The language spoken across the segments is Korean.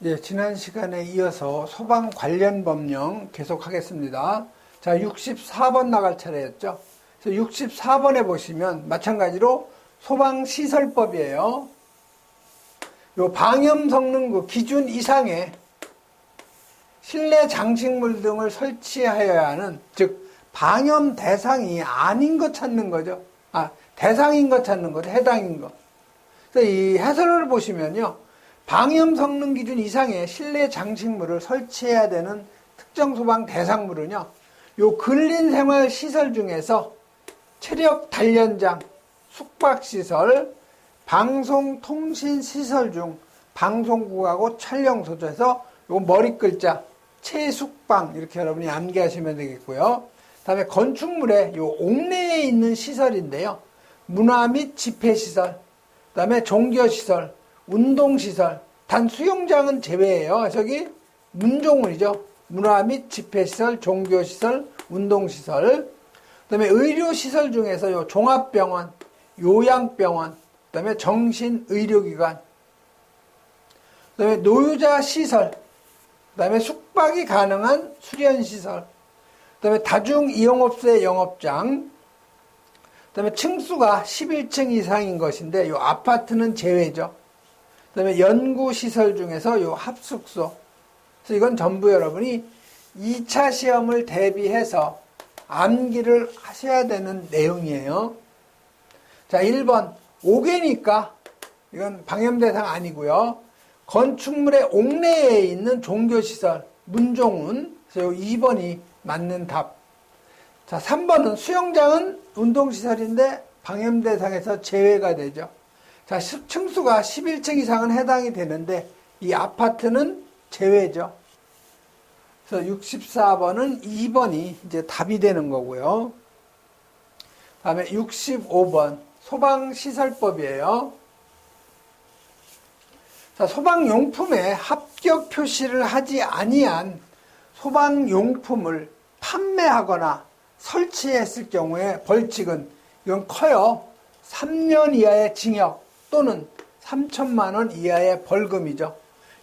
예, 지난 시간에 이어서 소방 관련 법령 계속하겠습니다. 자, 64번 나갈 차례였죠. 그래서 64번에 보시면 마찬가지로 소방시설법이에요. 요 방염 성능 그 기준 이상의 실내 장식물 등을 설치하여야 하는, 즉 방염 대상이 아닌 것 찾는 거죠. 대상인 것 찾는 거죠. 해당인 것. 그래서 이 해설을 보시면요, 방염 성능 기준 이상의 실내 장식물을 설치해야 되는 특정 소방 대상물은요, 요 근린 생활 시설 중에서 체력 단련장, 숙박시설, 방송통신시설 중 방송국하고 촬영소에서 요 머리 글자 채숙방 이렇게 여러분이 암기하시면 되겠고요. 다음에 건축물의 요 옥내에 있는 시설인데요, 문화 및 집회시설, 그다음에 종교시설, 운동시설, 단 수영장은 제외예요. 저기 문종훈이죠. 문화 및 집회시설, 종교시설, 운동시설. 그다음에 의료시설 중에서 요 종합병원, 요양병원, 그다음에 정신의료기관, 그다음에 노유자 시설, 그다음에 숙박이 가능한 수련시설, 그다음에 다중이용업소의 영업장, 그다음에 층수가 11층 이상인 것인데 요 아파트는 제외죠. 그다음에 연구시설 중에서 요 합숙소. 그래서 이건 전부 여러분이 2차 시험을 대비해서 암기를 하셔야 되는 내용이에요. 자, 1번 5개니까 이건 방염 대상 아니고요. 건축물의 옥내에 있는 종교시설, 문종훈. 그래서 요 2번이 맞는 답. 자, 3번은 수영장은 운동시설인데 방염 대상에서 제외가 되죠. 자, 층수가 11층 이상은 해당이 되는데 이 아파트는 제외죠. 그래서 64번은 2번이 이제 답이 되는 거고요. 다음에 65번 소방시설법이에요. 자, 소방용품에 합격 표시를 하지 아니한 소방용품을 판매하거나 설치했을 경우에 벌칙은, 이건 커요. 3년 이하의 징역 또는 3천만 원 이하의 벌금이죠.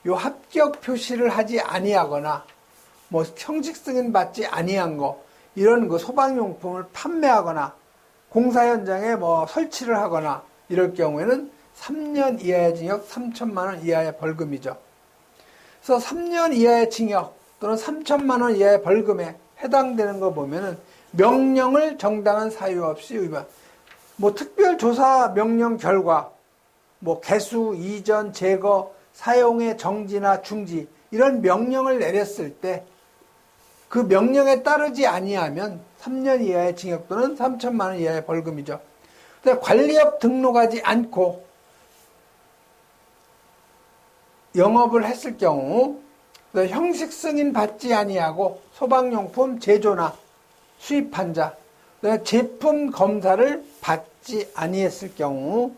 요 합격 표시를 하지 아니하거나 뭐 형식 승인 받지 아니한 거, 이런 거 소방용품을 판매하거나 공사 현장에 뭐 설치를 하거나 이럴 경우에는 3년 이하의 징역, 3천만 원 이하의 벌금이죠. 그래서 3년 이하의 징역 또는 3천만 원 이하의 벌금에 해당되는 거 보면은 명령을 정당한 사유 없이 위반, 뭐 특별조사 명령 결과, 뭐 개수, 이전, 제거, 사용의 정지나 중지, 이런 명령을 내렸을 때 그 명령에 따르지 아니하면 3년 이하의 징역 또는 3천만 원 이하의 벌금이죠. 관리업 등록하지 않고 영업을 했을 경우, 형식 승인 받지 아니하고 소방용품 제조나 수입한 자, 제품 검사를 받지 아니했을 경우,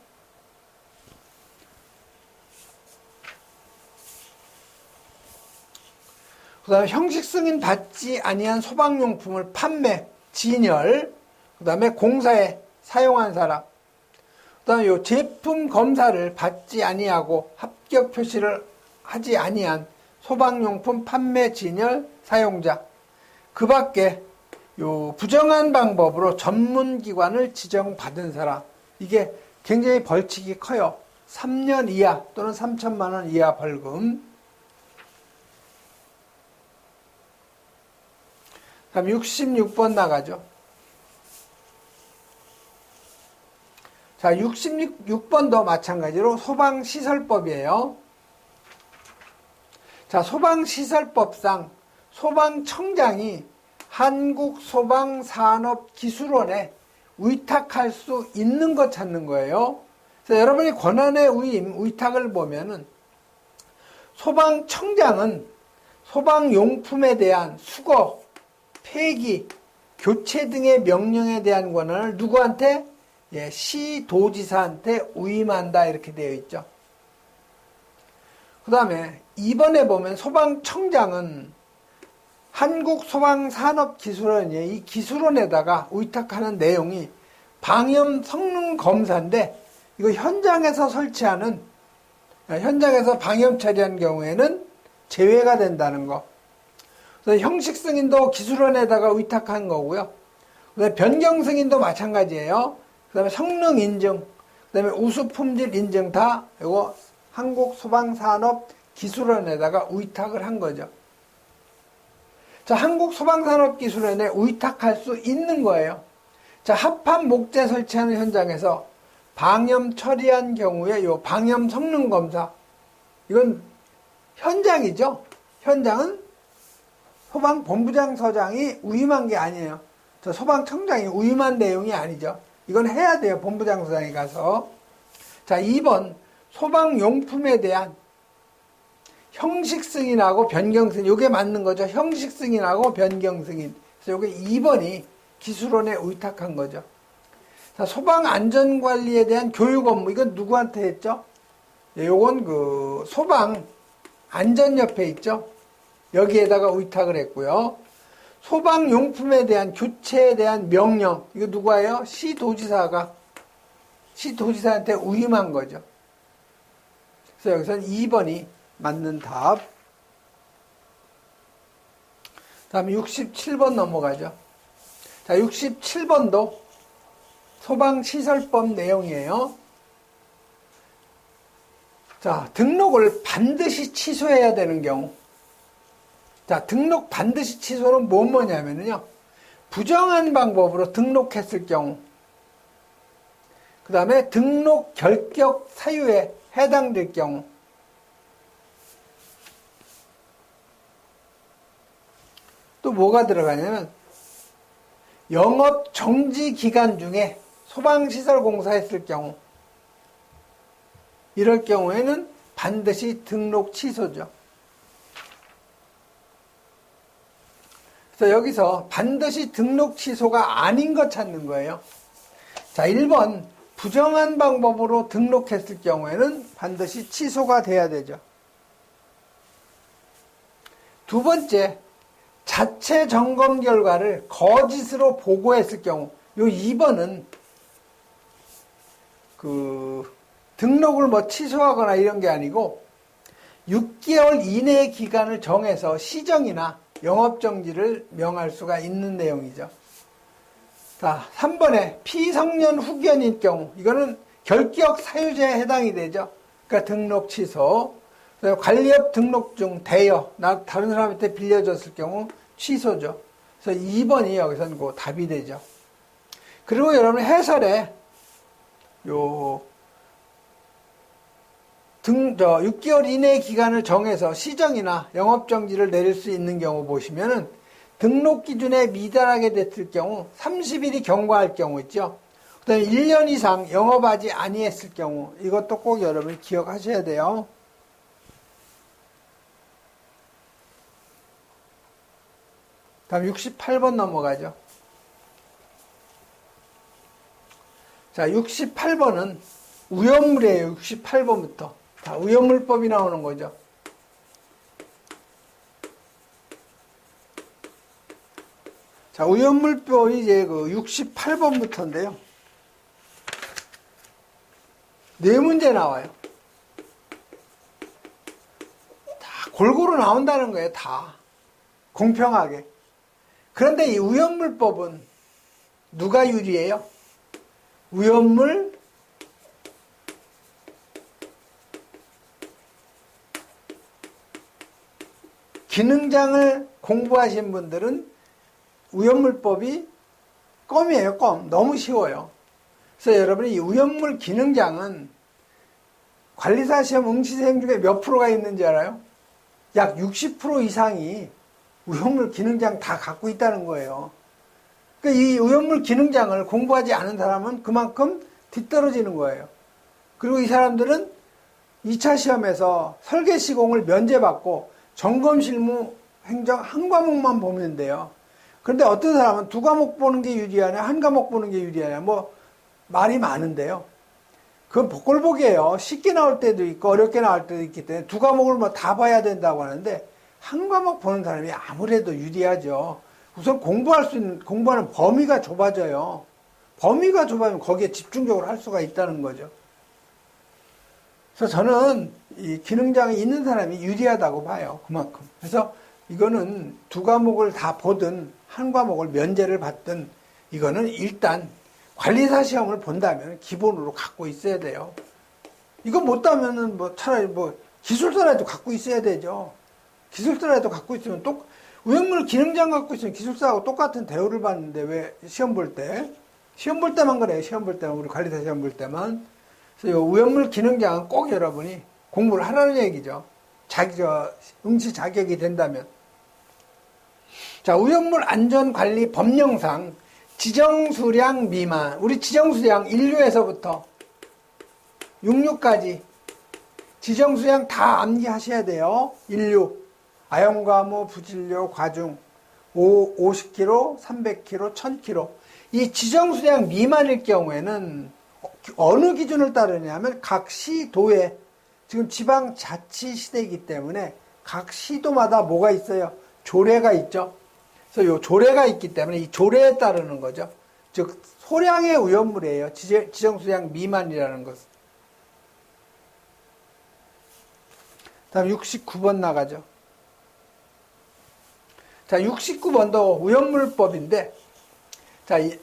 그 다음에 형식 승인 받지 아니한 소방용품을 판매, 진열, 그 다음에 공사에 사용한 사람, 그 다음에 요 제품 검사를 받지 아니하고 합격 표시를 하지 아니한 소방용품 판매, 진열, 사용자, 그 밖에 요 부정한 방법으로 전문기관을 지정받은 사람, 이게 굉장히 벌칙이 커요. 3년 이하 또는 3천만 원 이하 벌금. 다음 66번 나가죠. 자, 66번도 마찬가지로 소방시설법이에요. 자, 소방시설법상 소방청장이 한국소방산업기술원에 위탁할 수 있는 것 찾는 거예요. 그래서 여러분이 권한의 위탁을 보면은 소방청장은 소방용품에 대한 수거, 폐기, 교체 등의 명령에 대한 권한을 누구한테? 시도지사한테 위임한다, 이렇게 되어 있죠. 그 다음에 2번에 보면 소방청장은 한국소방산업기술원이 이 기술원에다가 위탁하는 내용이 방염 성능 검사인데, 이거 현장에서 설치하는 현장에서 방염 처리한 경우에는 제외가 된다는 거. 그래서 형식 승인도 기술원에다가 위탁한 거고요. 그다음에 변경 승인도 마찬가지예요. 그다음에 성능 인증, 그다음에 우수 품질 인증 다 이거 한국소방산업기술원에다가 위탁을 한 거죠. 자, 한국소방산업기술원에 위탁할 수 있는 거예요. 자, 합판 목재 설치하는 현장에서 방염 처리한 경우에 요 방염 성능 검사, 이건 현장이죠. 현장은 소방본부장서장이 위임한 게 아니에요. 저 소방청장이 위임한 내용이 아니죠. 이건 해야 돼요. 본부장서장이 가서. 자, 2번 소방용품에 대한 형식 승인하고 변경 승인. 이게 맞는 거죠. 형식 승인하고 변경 승인. 그래서 이게 2번이 기술원에 위탁한 거죠. 자, 소방안전관리에 대한 교육 업무. 이건 누구한테 했죠? 요건 그 소방안전협회 있죠? 여기에다가 위탁을 했고요. 소방용품에 대한 교체에 대한 명령. 이거 누가요? 시도지사한테 위임한 거죠. 그래서 여기서는 2번이 맞는 답. 다음에 67번 넘어가죠. 자, 67번도 소방시설법 내용이에요. 자, 등록을 반드시 취소해야 되는 경우. 자, 등록 반드시 취소는 뭐냐면요. 부정한 방법으로 등록했을 경우. 그 다음에 등록 결격 사유에 해당될 경우. 또 뭐가 들어가냐면 영업 정지 기간 중에 소방시설 공사했을 경우, 이럴 경우에는 반드시 등록 취소죠. 그래서 여기서 반드시 등록 취소가 아닌 것 찾는 거예요. 자, 1번 부정한 방법으로 등록했을 경우에는 반드시 취소가 돼야 되죠. 두 번째, 자체 점검 결과를 거짓으로 보고했을 경우, 요 2번은 등록을 뭐 취소하거나 이런 게 아니고 6개월 이내의 기간을 정해서 시정이나 영업정지를 명할 수가 있는 내용이죠. 자, 3번에 피성년 후견일 경우, 이거는 결격 사유제에 해당이 되죠. 그러니까 등록 취소. 관리업 등록 중 대여, 다른 사람한테 빌려줬을 경우 취소죠. 그래서 2번이 여기서는 그 답이 되죠. 그리고 여러분 해설에 6개월 이내의 기간을 정해서 시정이나 영업정지를 내릴 수 있는 경우 보시면은 등록 기준에 미달하게 됐을 경우 30일이 경과할 경우 있죠. 그 다음에 1년 이상 영업하지 아니했을 경우, 이것도 꼭 여러분이 기억하셔야 돼요. 다음 68번 넘어가죠. 자, 68번은 위험물이에요. 68번부터. 다 위험물법이 나오는 거죠. 자, 위험물법이 이제 그 68번부터인데요. 네 문제 나와요. 다 골고루 나온다는 거예요. 다. 공평하게. 그런데 이 위험물법은 누가 유리해요? 위험물 기능장을 공부하신 분들은 위험물법이 껌이에요, 껌. 너무 쉬워요. 그래서 여러분이 이 위험물 기능장은 관리사 시험 응시생 중에 몇 프로가 있는지 알아요? 약 60% 이상이 위험물 기능장 다 갖고 있다는 거예요. 그러니까 이 위험물 기능장을 공부하지 않은 사람은 그만큼 뒤떨어지는 거예요. 그리고 이 사람들은 2차 시험에서 설계 시공을 면제받고 점검 실무 행정 한 과목만 보면 돼요. 그런데 어떤 사람은 두 과목 보는 게 유리하냐, 한 과목 보는 게 유리하냐, 뭐 말이 많은데요. 그건 복골복이에요. 쉽게 나올 때도 있고 어렵게 나올 때도 있기 때문에 두 과목을 뭐 다 봐야 된다고 하는데 한 과목 보는 사람이 아무래도 유리하죠. 우선 공부하는 범위가 좁아져요. 범위가 좁아지면 거기에 집중적으로 할 수가 있다는 거죠. 그래서 저는 이 기능장이 있는 사람이 유리하다고 봐요. 그만큼. 그래서 이거는 두 과목을 다 보든 한 과목을 면제를 받든 이거는 일단 관리사 시험을 본다면 기본으로 갖고 있어야 돼요. 이거 못 따면은 뭐 차라리 뭐 기술서라도 갖고 있어야 되죠. 기술서라도 갖고 있으면 우형물 기능장 갖고 있으면 기술사하고 똑같은 대우를 받는데 왜 시험 볼 때만 그래요. 시험 볼 때만, 우리 관리사 시험 볼 때만. 그래서 이 우형물 기능장은 꼭 여러분이 공부를 하라는 얘기죠. 응시 자격이 된다면. 자, 우형물 안전관리 법령상 지정수량 미만, 우리 지정수량 1류에서부터 6류까지 지정수량 다 암기하셔야 돼요. 1류. 아연과무, 부질료, 과중, 50kg, 300kg, 1000kg. 이 지정수량 미만일 경우에는 어느 기준을 따르냐면 각 시도에, 지금 지방자치 시대이기 때문에 각 시도마다 뭐가 있어요? 조례가 있죠. 그래서 이 조례가 있기 때문에 이 조례에 따르는 거죠. 즉 소량의 오염물이에요. 지정수량 미만이라는 것은. 다음 69번 나가죠. 자, 69번도 오염물법인데, 자, 이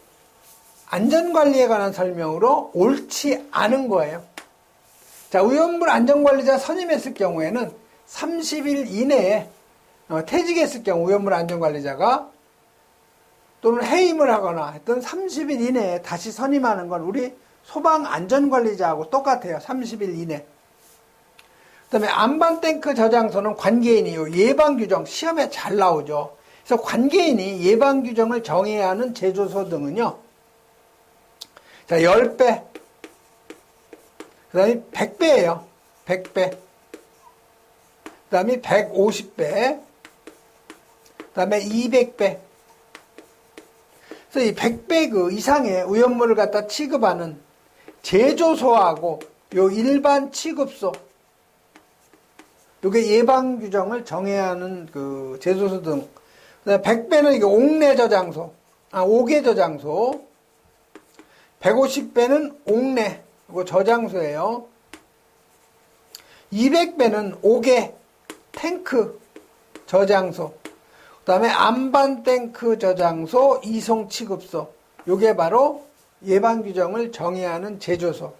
안전관리에 관한 설명으로 옳지 않은 거예요. 자, 오염물 안전관리자 선임했을 경우에는 30일 이내에 퇴직했을 경우 오염물 안전관리자가 또는 해임을 하거나 했던 30일 이내에 다시 선임하는 건 우리 소방안전관리자하고 똑같아요. 30일 이내. 그 다음에 안반탱크 저장소는 관계인이 예방규정 시험에 잘 나오죠. 그래서 관계인이 예방규정을 정해야 하는 제조소 등은요. 자, 10배. 그 다음에 100배예요. 100배. 그 다음에 150배. 그 다음에 200배. 그래서 이 100배 그 이상의 오염물을 갖다 취급하는 제조소하고 요 일반 취급소, 요게 예방 규정을 정해야 하는 그 제조소 등. 100배는 이게 옥내 저장소, 옥외 저장소. 150배는 옥내, 이거 저장소예요. 200배는 옥외 탱크 저장소. 그 다음에 안반 탱크 저장소, 이송 취급소. 요게 바로 예방 규정을 정해야 하는 제조소.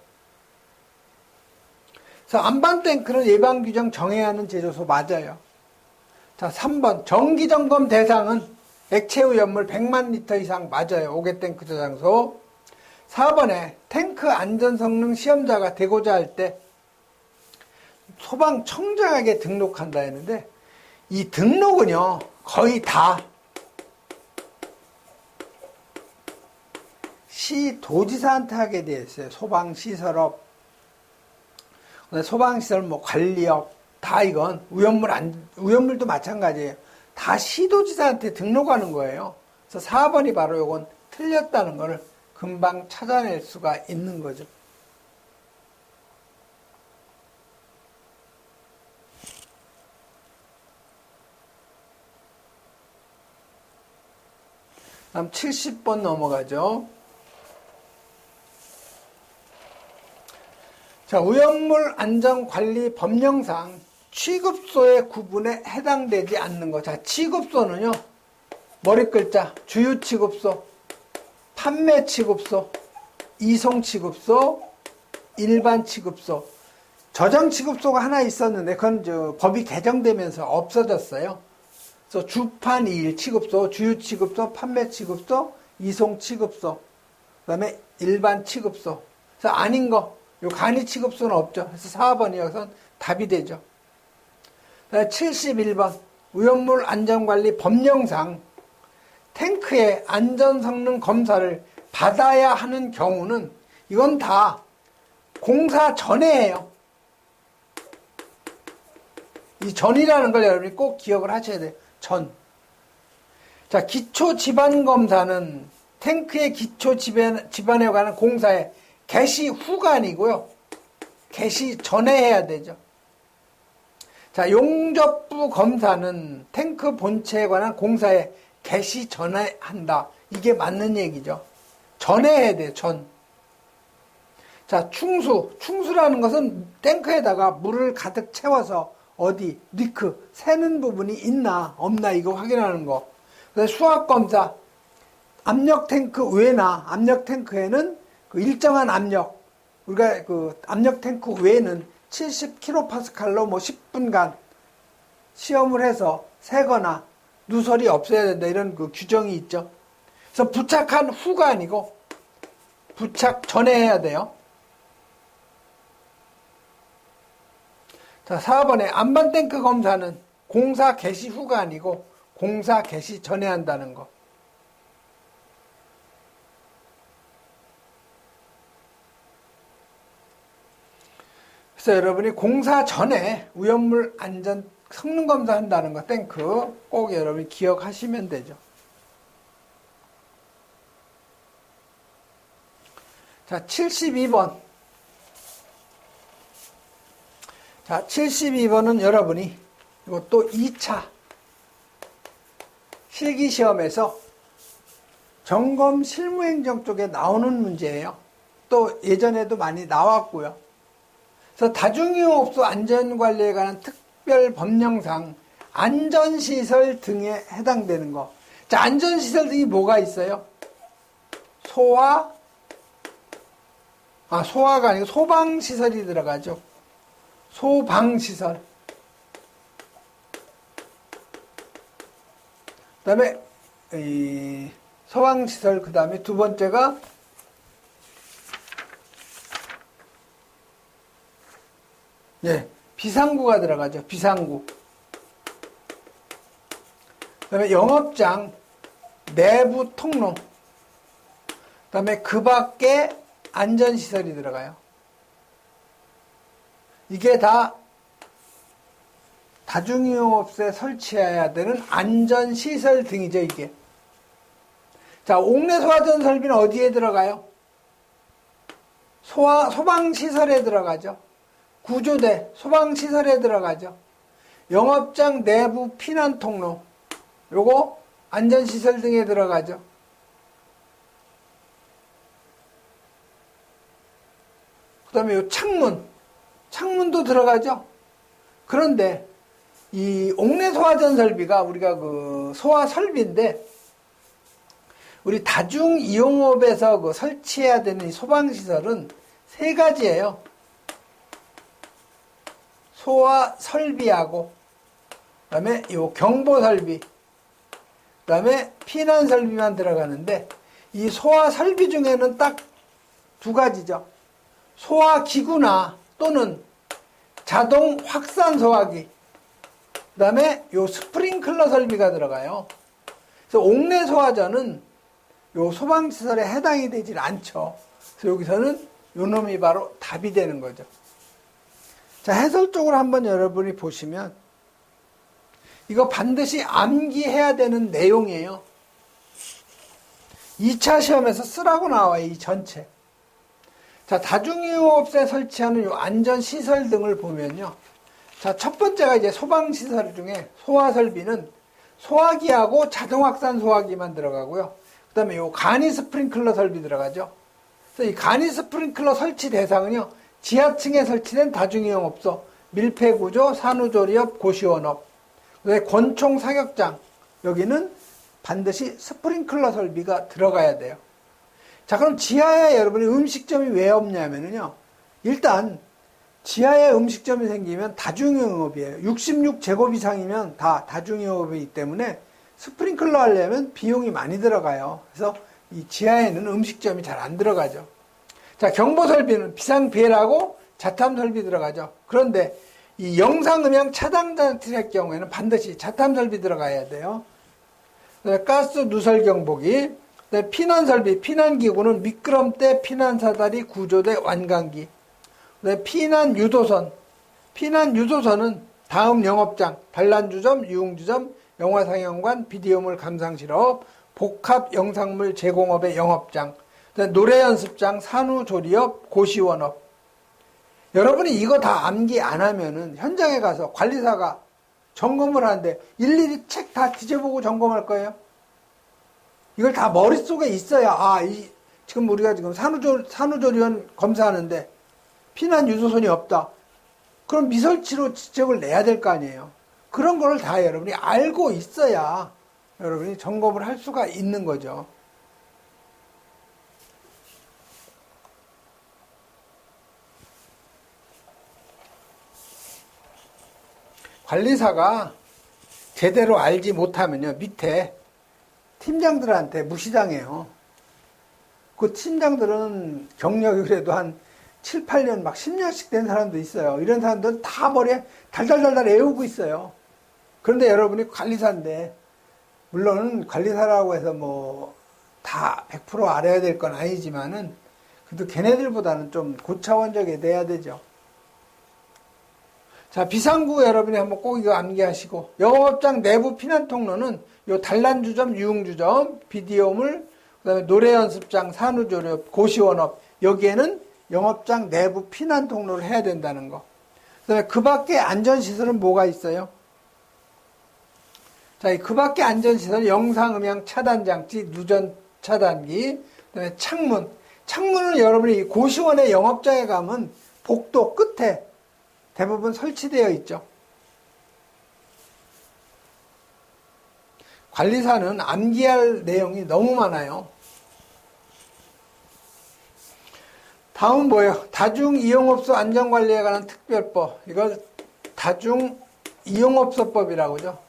그래서 안반 탱크는 예방 규정 정해야 하는 제조소 맞아요. 자, 3번 정기점검 대상은 액체 오염물 100만 리터 이상 맞아요. 옥외 탱크 저장소. 4번에 탱크 안전성능 시험자가 되고자 할 때 소방청장에게 등록한다 했는데, 이 등록은요 거의 다 시도지사한테 하게 되어 있어요. 소방시설업, 소방시설 관리업, 다 이건 오염물도 마찬가지예요. 다 시도지사한테 등록하는 거예요. 그래서 4번이 바로 이건 틀렸다는 것을 금방 찾아낼 수가 있는 거죠. 다음 70번 넘어가죠. 자, 오염물 안전관리 법령상 취급소의 구분에 해당되지 않는 것. 자, 취급소는요, 머리 글자, 주유 취급소, 판매 취급소, 이송 취급소, 일반 취급소, 저장 취급소가 하나 있었는데 그건 법이 개정되면서 없어졌어요. 그래서 주판 2일 취급소, 주유 취급소, 판매 취급소, 이송 취급소, 그 다음에 일반 취급소. 그래서 아닌 거, 요 간이 취급소는 없죠. 그래서 4번이 여기서 답이 되죠. 71번 오염물 안전관리 법령상 탱크의 안전성능 검사를 받아야 하는 경우는 이건 다 공사 전에 해요. 이 전이라는 걸 여러분이 꼭 기억을 하셔야 돼요. 전. 자, 기초 집안 검사는 탱크의 기초 집안에 관한 공사의 개시 후가 아니고요. 개시 전에 해야 되죠. 자, 용접부 검사는 탱크 본체에 관한 공사에 개시 전에 한다. 이게 맞는 얘기죠. 전에 해야 돼요. 전. 자, 충수라는 것은 탱크에다가 물을 가득 채워서 어디 리크 새는 부분이 있나 없나 이거 확인하는 거. 그래서 수압 검사, 압력 탱크 외나 압력 탱크에는 그 일정한 압력, 우리가 그 압력 탱크 외에는 70kPa로 뭐 10분간 시험을 해서 새거나 누설이 없어야 된다 이런 그 규정이 있죠. 그래서 부착한 후가 아니고 부착 전에 해야 돼요. 자, 4번에 안반 탱크 검사는 공사 개시 후가 아니고 공사 개시 전에 한다는 거. 그래서 여러분이 공사 전에 오염물 안전 성능 검사한다는 거 탱크 꼭 여러분이 기억하시면 되죠. 자, 72번. 자, 72번은 여러분이 이것도 2차 실기시험에서 점검 실무행정 쪽에 나오는 문제예요. 또 예전에도 많이 나왔고요. 그래서 다중이용업소 안전관리에 관한 특별 법령상 안전시설 등에 해당되는 거. 자, 안전시설 등이 뭐가 있어요? 소화가 아니고 소방시설이 들어가죠. 소방시설. 그 다음에 소방시설, 그 다음에 두 번째가 비상구가 들어가죠. 비상구. 그 다음에 영업장 내부 통로. 그 다음에 그 밖에 안전시설이 들어가요. 이게 다 다중이용업소에 설치해야 되는 안전시설 등이죠, 이게. 자, 옥내 소화전 설비는 어디에 들어가요? 소방시설에 들어가죠. 구조대, 소방시설에 들어가죠. 영업장 내부 피난통로, 요거 안전시설 등에 들어가죠. 그 다음에 요 창문도 들어가죠. 그런데 이 옥내 소화전 설비가 우리가 그 소화 설비인데 우리 다중이용업에서 그 설치해야 되는 이 소방시설은 세 가지예요. 소화 설비하고 그다음에 요 경보 설비, 그다음에 피난 설비만 들어가는데 이 소화 설비 중에는 딱 두 가지죠. 소화기구나 또는 자동 확산 소화기, 그 다음에 요 스프링클러 설비가 들어가요. 그래서 옥내 소화전은 요 소방시설에 해당이 되질 않죠. 그래서 여기서는 요 놈이 바로 답이 되는 거죠. 자, 해설적으로 한번 여러분이 보시면 이거 반드시 암기해야 되는 내용이에요. 2차 시험에서 쓰라고 나와요, 이 전체. 자, 다중이용업소에 설치하는 요 안전시설 등을 보면요. 자, 첫 번째가 이제 소방시설 중에 소화설비는 소화기하고 자동확산 소화기만 들어가고요. 그 다음에 요 간이 스프링클러 설비 들어가죠. 그래서 이 간이 스프링클러 설치 대상은요, 지하층에 설치된 다중이용업소, 밀폐구조, 산후조리업, 고시원업, 그다음에 권총 사격장, 여기는 반드시 스프링클러 설비가 들어가야 돼요. 자, 그럼 지하에 여러분이 음식점이 왜 없냐면요. 일단 지하에 음식점이 생기면 다중이용업이에요. 66제곱 이상이면 다 다중이용업이기 때문에 스프링클러 하려면 비용이 많이 들어가요. 그래서 이 지하에는 음식점이 잘 안 들어가죠. 자, 경보설비는 비상비해라고 자탐설비 들어가죠. 그런데 이 영상음향 차단장치의 경우에는 반드시 자탐설비 들어가야 돼요. 가스 누설 경보기, 피난설비, 피난기구는 미끄럼대, 피난사다리, 구조대, 완강기, 피난유도선, 피난유도선은 다음 영업장, 반란주점, 유흥주점, 영화상영관, 비디오물 감상실업, 복합영상물 제공업의 영업장, 노래연습장, 산후조리업, 고시원업. 여러분이 이거 다 암기 안 하면은 현장에 가서 관리사가 점검을 하는데 일일이 책 다 뒤져보고 점검할 거예요. 이걸 다 머릿속에 있어야 이 지금 우리가 지금 산후조리원 검사하는데 피난 유도선이 없다. 그럼 미설치로 지적을 내야 될 거 아니에요. 그런 거를 다 여러분이 알고 있어야 여러분이 점검을 할 수가 있는 거죠. 관리사가 제대로 알지 못하면요, 밑에 팀장들한테 무시당해요. 그 팀장들은 경력이 그래도 한 7, 8년, 막 10년씩 된 사람도 있어요. 이런 사람들은 다 머리에 달달달달 애우고 있어요. 그런데 여러분이 관리사인데, 물론 관리사라고 해서 뭐 다 100% 알아야 될 건 아니지만은, 그래도 걔네들보다는 좀 고차원적이 돼야 되죠. 자, 비상구 여러분이 한번 꼭 이거 암기하시고, 영업장 내부 피난 통로는 요 단란주점, 유흥주점, 비디오물, 그다음에 노래연습장, 산후조리업, 고시원업, 여기에는 영업장 내부 피난 통로를 해야 된다는 거. 그다음에 그 밖에 안전시설은 뭐가 있어요? 자, 그 밖에 안전시설, 영상, 음향 차단장치, 누전 차단기, 그다음에 창문. 창문은 여러분이 고시원의 영업장에 가면 복도 끝에 대부분 설치되어 있죠. 관리사는 암기할 내용이 너무 많아요. 다음 뭐예요? 다중이용업소 안전관리에 관한 특별법. 이걸 다중이용업소법이라고 하죠.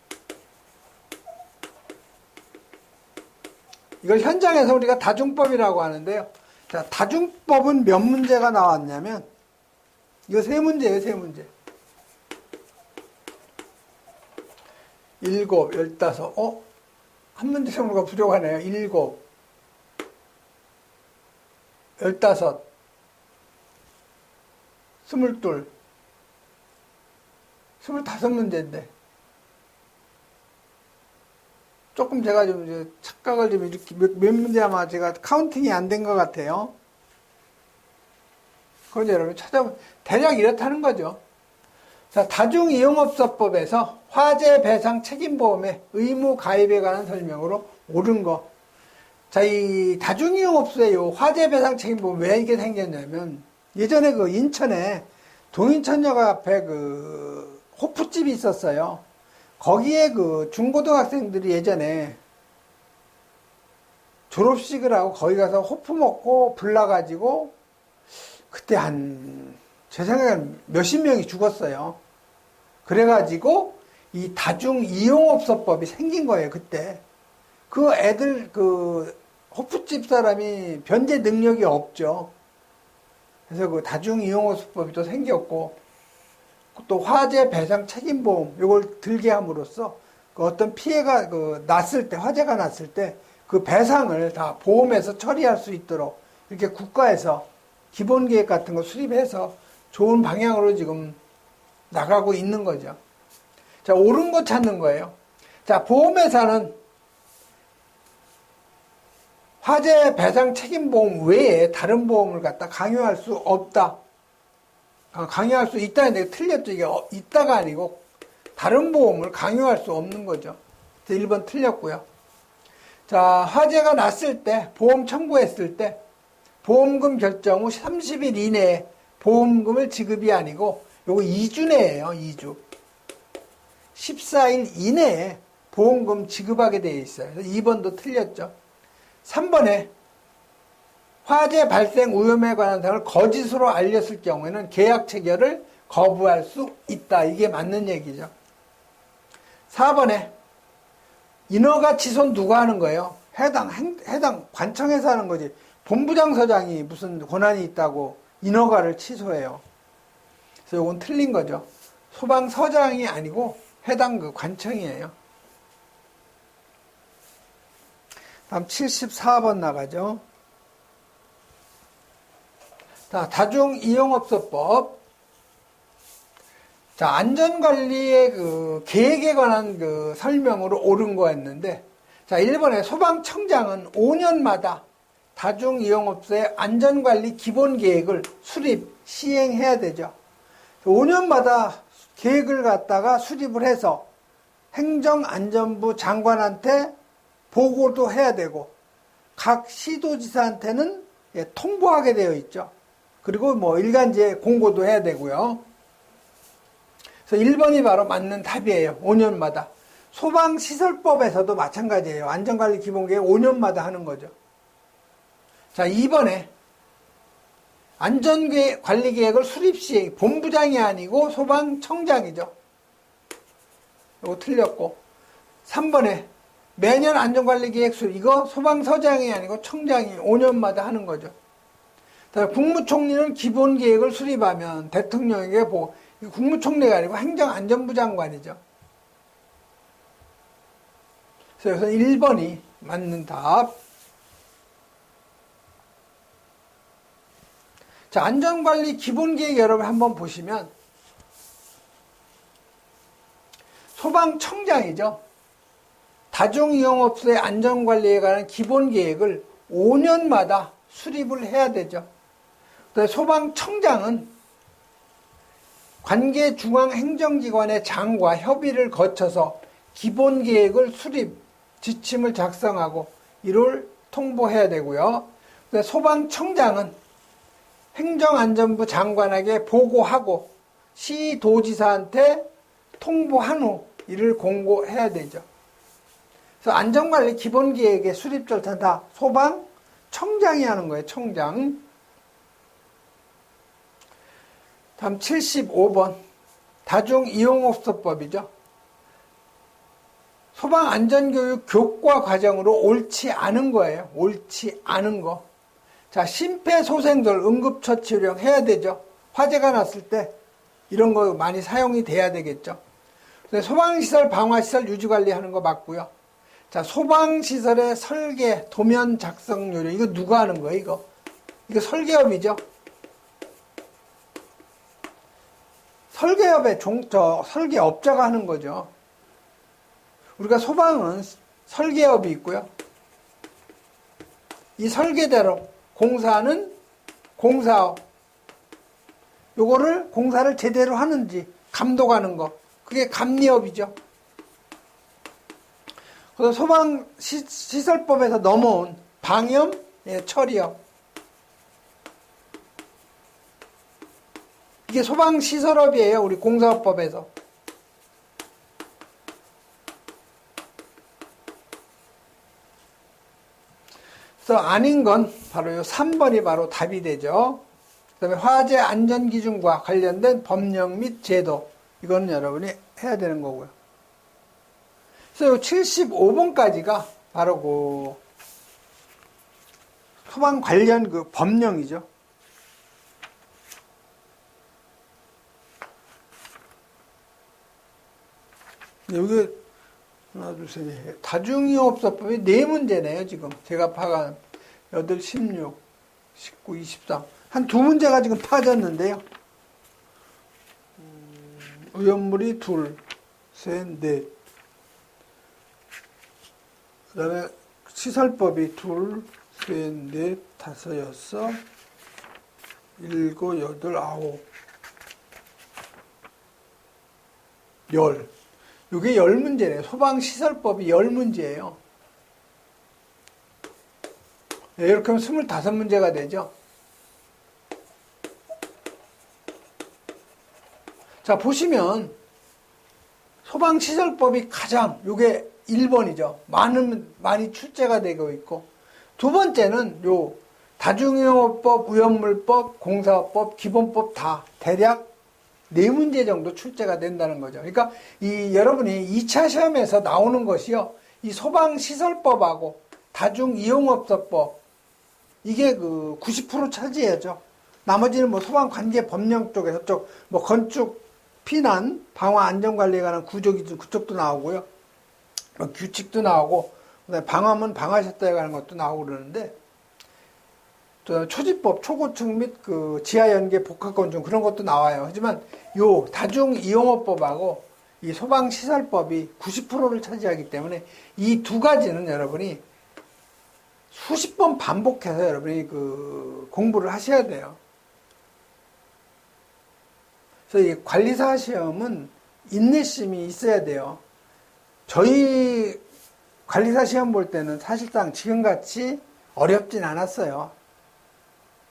이걸 현장에서 우리가 다중법이라고 하는데요. 자, 다중법은 몇 문제가 나왔냐면, 이거 세 문제예요, 세 문제. 7, 15, 한 문제 정도가 부족하네요. 7, 15, 22, 25문제인데. 조금 제가 좀 이제 착각을 좀 이렇게 몇 문제 아마 제가 카운팅이 안 된 것 같아요. 그런데 여러분 대략 이렇다는 거죠. 자, 다중이용업소법에서 화재 배상 책임보험의 의무 가입에 관한 설명으로 옳은 거. 자, 이 다중이용업소의 요 화재 배상 책임보험 왜 이게 생겼냐면, 예전에 그 인천에 동인천역 앞에 그 호프집이 있었어요. 거기에 그 중고등학생들이 예전에 졸업식을 하고 거기 가서 호프 먹고 불나가지고 그때 제 생각에는 몇십 명이 죽었어요. 그래가지고 이 다중이용업소법이 생긴 거예요, 그때. 그 애들, 그 호프집 사람이 변제 능력이 없죠. 그래서 그 다중이용업소법이 또 생겼고, 또 화재 배상 책임보험 이걸 들게 함으로써 그 어떤 피해가 났을 때, 화재가 났을 때 그 배상을 다 보험에서 처리할 수 있도록 이렇게 국가에서 기본 계획 같은 거 수립해서 좋은 방향으로 지금 나가고 있는 거죠. 자, 옳은 거 찾는 거예요. 자, 보험회사는 화재 배상 책임보험 외에 다른 보험을 갖다 강요할 수 없다. 강요할 수 있다는데 틀렸죠. 이게 있다가 아니고 다른 보험을 강요할 수 없는 거죠. 1번 틀렸고요. 자, 화재가 났을 때, 보험 청구했을 때 보험금 결정 후 30일 이내에 보험금을 지급이 아니고 요거 2주 내에요. 2주. 14일 이내에 보험금 지급하게 되어 있어요. 그래서 2번도 틀렸죠. 3번에 화재 발생 위험에 관한 사항을 거짓으로 알렸을 경우에는 계약 체결을 거부할 수 있다. 이게 맞는 얘기죠. 4번에 인허가 취소는 누가 하는 거예요? 해당 관청에서 하는 거지. 본부장서장이 무슨 권한이 있다고 인허가를 취소해요. 그래서 이건 틀린 거죠. 소방서장이 아니고 해당 그 관청이에요. 다음 74번 나가죠. 자, 다중이용업소법. 자, 안전관리의 그 계획에 관한 그 설명으로 옳은 거였는데, 자, 1번에 소방청장은 5년마다 다중이용업소의 안전관리 기본계획을 수립, 시행해야 되죠. 5년마다 계획을 갖다가 수립을 해서 행정안전부 장관한테 보고도 해야 되고, 각 시도지사한테는 통보하게 되어 있죠. 그리고 뭐 일간지에 공고도 해야 되고요. 그래서 1번이 바로 맞는 답이에요. 5년마다. 소방시설법에서도 마찬가지예요. 안전관리 기본계획 5년마다 하는 거죠. 자, 2번에 안전관리계획을 수립 시 본부장이 아니고 소방청장이죠. 이거 틀렸고. 3번에 매년 안전관리계획 수립, 이거 소방서장이 아니고 청장이 5년마다 하는 거죠. 국무총리는 기본계획을 수립하면 대통령에게 보고, 국무총리가 아니고 행정안전부 장관이죠. 그래서 1번이 맞는 답. 자, 안전관리 기본계획 여러분 한번 보시면 소방청장이죠. 다중이용업소의 안전관리에 관한 기본계획을 5년마다 수립을 해야 되죠. 소방청장은 관계 중앙행정기관의 장과 협의를 거쳐서 기본계획을 수립, 지침을 작성하고 이를 통보해야 되고요. 소방청장은 행정안전부 장관에게 보고하고 시도지사한테 통보한 후 이를 공고해야 되죠. 그래서 안전관리 기본계획의 수립 절차는 다 소방청장이 하는 거예요. 청장. 다음 75번 다중이용업소법이죠. 소방안전교육 교과 과정으로 옳지 않은 거예요. 옳지 않은 거. 자, 심폐소생술 응급처치요령 해야 되죠. 화재가 났을 때 이런 거 많이 사용이 돼야 되겠죠. 소방시설, 방화시설 유지관리하는 거 맞고요. 자, 소방시설의 설계, 도면 작성 요령. 이거 누가 하는 거예요, 이거 설계업이죠. 설계업의 설계업자가 하는 거죠. 우리가 소방은 설계업이 있고요. 이 설계대로 공사는 공사업. 요거를 공사를 제대로 하는지 감독하는 거. 그게 감리업이죠. 그래서 소방시설법에서 넘어온 방염, 처리업. 이게 소방시설업이에요. 우리 공사업법에서. 그래서 아닌 건 바로 요 3번이 바로 답이 되죠. 그 다음에 화재 안전기준과 관련된 법령 및 제도. 이건 여러분이 해야 되는 거고요. 그래서 75번까지가 바로 그 소방 관련 그 법령이죠. 여기 하나, 둘, 셋, 다중이용업소법이 4문제네요, 지금. 제가 파간 8, 16, 19, 23. 한 2문제가 지금 파졌는데요. 오염물이 2, 셋, 넷. 그 다음에 시설법이 2, 셋, 넷, 5, 6, 7, 8, 9, 10. 이게 10문제네요. 소방시설법이 10문제예요. 이렇게 하면 25문제가 되죠. 자, 보시면 소방시설법이 가장 요게 1번이죠. 많이 출제가 되고 있고, 두 번째는 요 다중이용업법, 오염물법, 공사법, 기본법 다 대략 4문제 정도 출제가 된다는 거죠. 그러니까 여러분이 2차 시험에서 나오는 것이요, 이 소방시설법하고 다중이용업소법, 이게 그 90% 차지해야죠. 나머지는 뭐 소방관계 법령 쪽에서 뭐 건축, 피난, 방화 안전관리에 관한 구조기준 그쪽도 나오고요. 뭐 규칙도 나오고, 그다음에 방화문 방화셔터에 관한 것도 나오고 그러는데, 초지법, 초고층 및 그 지하연계 복합건축 그런 것도 나와요. 하지만 요 다중이용업법하고 이 소방시설법이 90%를 차지하기 때문에 이 두 가지는 여러분이 수십 번 반복해서 여러분이 그 공부를 하셔야 돼요. 그래서 이 관리사 시험은 인내심이 있어야 돼요. 저희 관리사 시험 볼 때는 사실상 지금같이 어렵진 않았어요.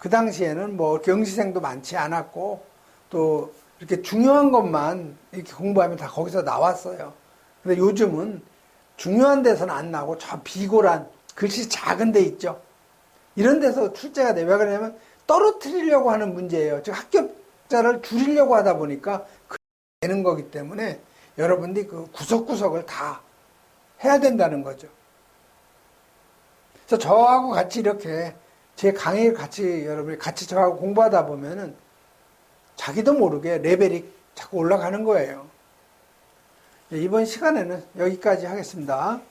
그 당시에는 뭐 경시생도 많지 않았고 또 이렇게 중요한 것만 이렇게 공부하면 다 거기서 나왔어요. 근데 요즘은 중요한 데서는 안 나오고 저 비고란 글씨 작은 데 있죠. 이런 데서 출제가 돼요. 왜 그러냐면 떨어뜨리려고 하는 문제예요. 즉 합격자를 줄이려고 하다 보니까 되는 거기 때문에 여러분들이 그 구석구석을 다 해야 된다는 거죠. 그래서 저하고 같이 이렇게 제 강의를 같이 여러분이 같이 저하고 공부하다 보면은 자기도 모르게 레벨이 자꾸 올라가는 거예요. 이번 시간에는 여기까지 하겠습니다.